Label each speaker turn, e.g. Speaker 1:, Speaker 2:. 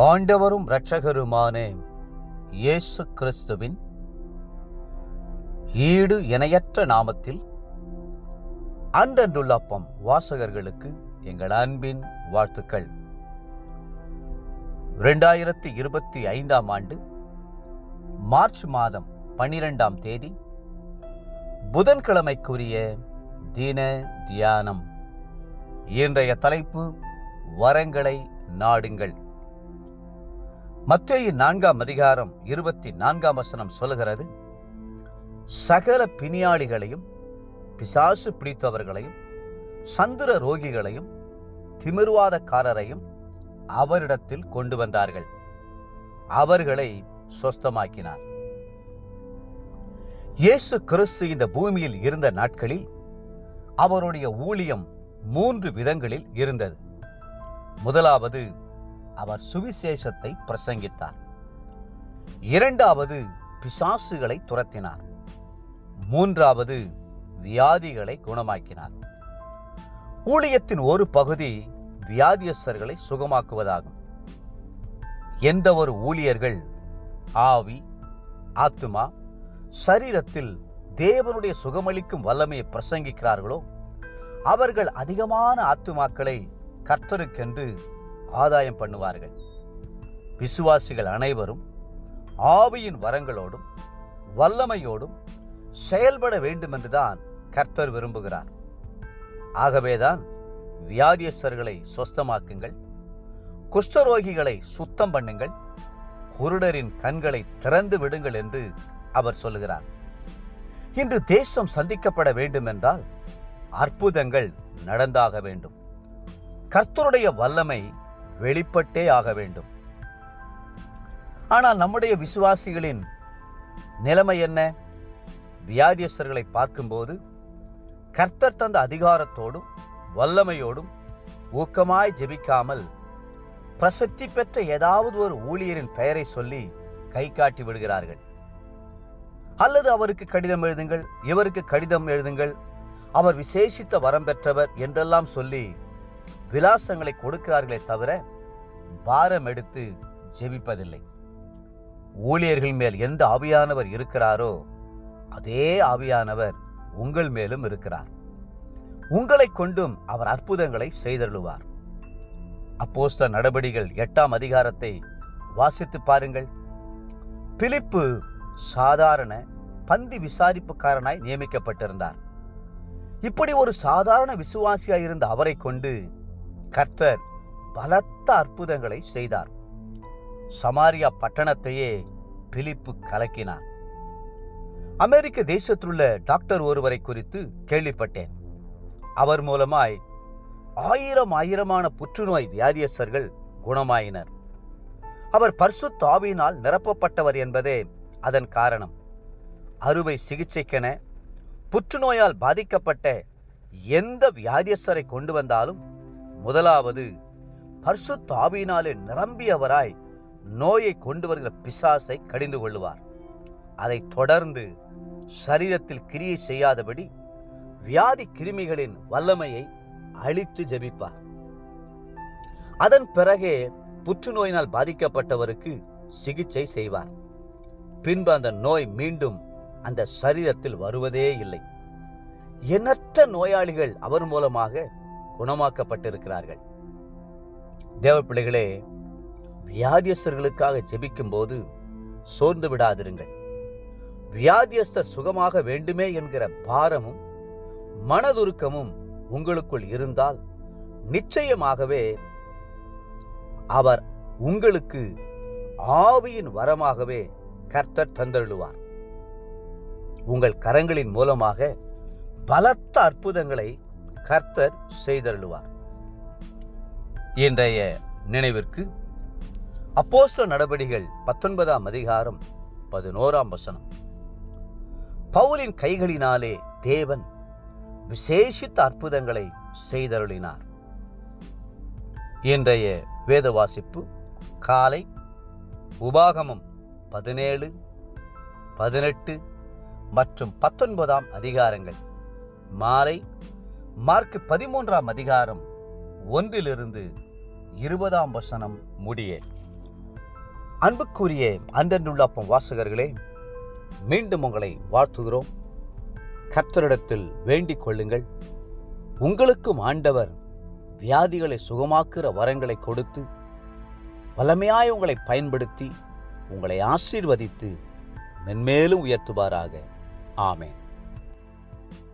Speaker 1: ஆண்டவரும் இரட்சகருமான இயேசு கிறிஸ்துவின் ஈடு இணையற்ற நாமத்தில் அன்றன்றுள்ள அப்பம் வாசகர்களுக்கு எங்கள் அன்பின் வாழ்த்துக்கள். 2025 ஆண்டு மார்ச் மாதம் 12ஆம் தேதி புதன்கிழமைக்குரிய தின தியானம். இன்றைய தலைப்பு வரங்களை நாடுங்கள். மத்தேயு 4ஆம் அதிகாரம் 24ஆம் வசனம் சொல்லுகிறது, சகல பிணியாளிகளையும் பிசாசு பிடித்தவர்களையும் சந்திர ரோகிகளையும் திமிர்வாதக்காரரையும் அவரிடத்தில் கொண்டு வந்தார்கள், அவர்களை சொஸ்தமாக்கினார். இயேசு கிறிஸ்து இந்த பூமியில் இருந்த நாட்களில் அவருடைய ஊழியம் 3 விதங்களில் இருந்தது. முதலாவது, அவர் சுவிசேஷத்தை பிரசங்கித்தார். இரண்டாவது, பிசாசுகளை துரத்தினார். மூன்றாவது, வியாதிகளை குணமாக்கினார். ஊழியத்தின் ஒரு பகுதி வியாதியஸ்தர்களை சுகமாக்குவதாகும். எந்த ஒரு ஊழியர்கள் ஆவி, ஆத்துமா, சரீரத்தில் தேவனுடைய சுகமளிக்கும் வல்லமையை பிரசங்கிக்கிறார்களோ அவர்கள் அதிகமான ஆத்துமாக்களை கர்த்தருக்கென்று ஆதாயம் பண்ணுவார்கள். விசுவாசிகள் அனைவரும் ஆவியின் வரங்களோடும் வல்லமையோடும் செயல்பட வேண்டும் என்றுதான் கர்த்தர் விரும்புகிறார். ஆகவேதான் வியாதியஸ்தர்களை சொஸ்தமாக்குங்கள், குஷ்டரோகிகளை சுத்தம் பண்ணுங்கள், குருடரின் கண்களை திறந்து விடுங்கள் என்று அவர் சொல்லுகிறார். இன்று தேசம் சந்திக்கப்பட வேண்டும் என்றால் அற்புதங்கள் நடந்தாக வேண்டும். கர்த்தருடைய வல்லமை வெளிப்பட்டே ஆக வேண்டும். ஆனால் நம்முடைய விசுவாசிகளின் நிலைமை என்ன? வியாதியஸ்தர்களை பார்க்கும்போது கர்த்தர் தந்த அதிகாரத்தோடும் வல்லமையோடும் ஊக்கமாய் ஜெபிக்காமல் பிரசித்தி பெற்ற ஏதாவது ஒரு ஊழியரின் பெயரை சொல்லி கை காட்டி விடுகிறார்கள். அல்லது அவருக்கு கடிதம் எழுதுங்கள், இவருக்கு கடிதம் எழுதுங்கள், அவர் விசேஷித்த வரம் பெற்றவர் என்றெல்லாம் சொல்லி விலாசங்களை கொடுக்கிறார்களே தவிர பாரம் எடுத்து ஜெபிப்பதில்லை. ஊழியர்கள் மேல் எந்த ஆவியானவர் இருக்கிறாரோ அதே ஆவியானவர் உங்கள் மேலும் இருக்கிறார். உங்களை கொண்டும் அவர் அற்புதங்களை செய்தருளுவார். அப்போஸ்தலர் நடபடிகள் 8ஆம் அதிகாரத்தை வாசித்து பாருங்கள். பிலிப்பு சாதாரண பந்தி விசாரிப்புக்காரனாய் நியமிக்கப்பட்டிருந்தார். இப்படி ஒரு சாதாரண விசுவாசியாய் இருந்த அவரை கொண்டு கர்த்தர் பலத்த அற்புதங்களை செய்தார். சமாரியா பட்டணத்தையே பிலிப்பு கலக்கினார். அமெரிக்க தேசத்திலுள்ள டாக்டர் ஒருவரை குறித்து கேள்விப்பட்டேன். அவர் மூலமாய் ஆயிரமான புற்றுநோய் வியாதியஸ்தர்கள் குணமாயினர். அவர் பரிசுத்த ஆவியினால் நிரப்பப்பட்டவர் என்பதே அதன் காரணம். அறுவை சிகிச்சைக்கென புற்றுநோயால் பாதிக்கப்பட்ட எந்த வியாதியஸ்தரை கொண்டு வந்தாலும் முதலாவது பரிசுத்த ஆவியினாலே நிரம்பியவராய் நோயை கொண்டு வருகிற பிசாசை கடிந்து கொள்ளுவார். அதை தொடர்ந்து சரீரத்தில் கிரியை செய்யாதபடி வியாதி கிருமிகளின் வல்லமையை அழித்து ஜெபிப்பார். அதன் பிறகே புற்றுநோயினால் பாதிக்கப்பட்டவருக்கு சிகிச்சை செய்வார். பின்பு அந்த நோய் மீண்டும் அந்த சரீரத்தில் வருவதே இல்லை. எண்ணற்ற நோயாளிகள் அவர் மூலமாக குணமாக்கப்பட்டிருக்கிறார்கள். தேவ பிள்ளைகளே, வியாதியஸ்தர்களுக்காக ஜெபிக்கும் போது சோர்ந்து விடாதிருங்கள். வியாதியஸ்தர் சுகமாக வேண்டுமே என்கிற பாரமும் மனதுருக்கமும் உங்களுக்குள் இருந்தால் நிச்சயமாகவே அவர் உங்களுக்கு ஆவியின் வரமாகவே கர்த்தர் தந்தருளுவார். உங்கள் கரங்களின் மூலமாக பலத்த அற்புதங்களை கர்த்தர் செய்தருளுவார். இன்றைய நினைவிற்கு அப்போஸ்தலர் நடபடிகள் 19ஆம் அதிகாரம் 11ஆம் வசனம். பவுலின் கைகளினாலே தேவன் விசேஷித்த அற்புதங்களை செய்தருளினார். இன்றைய வேத வாசிப்பு காலை உபாகமம் 17, 18 மற்றும் 19ஆம் அதிகாரங்கள். மாலை மார்க் 13ஆம் அதிகாரம் 1 to 20 முடிய. அன்புக்குரிய அன்றன்றுள்ள அப்பம் வாசகர்களே, மீண்டும் உங்களை வாழ்த்துகிறோம். கர்த்தரிடத்தில் வேண்டிக் கொள்ளுங்கள். உங்களுக்கும் ஆண்டவர் வியாதிகளை சுகமாக்குற வரங்களை கொடுத்து வல்லமையாய் உங்களை பயன்படுத்தி உங்களை ஆசீர்வதித்து மென்மேலும் உயர்த்துவாராக. ஆமென்.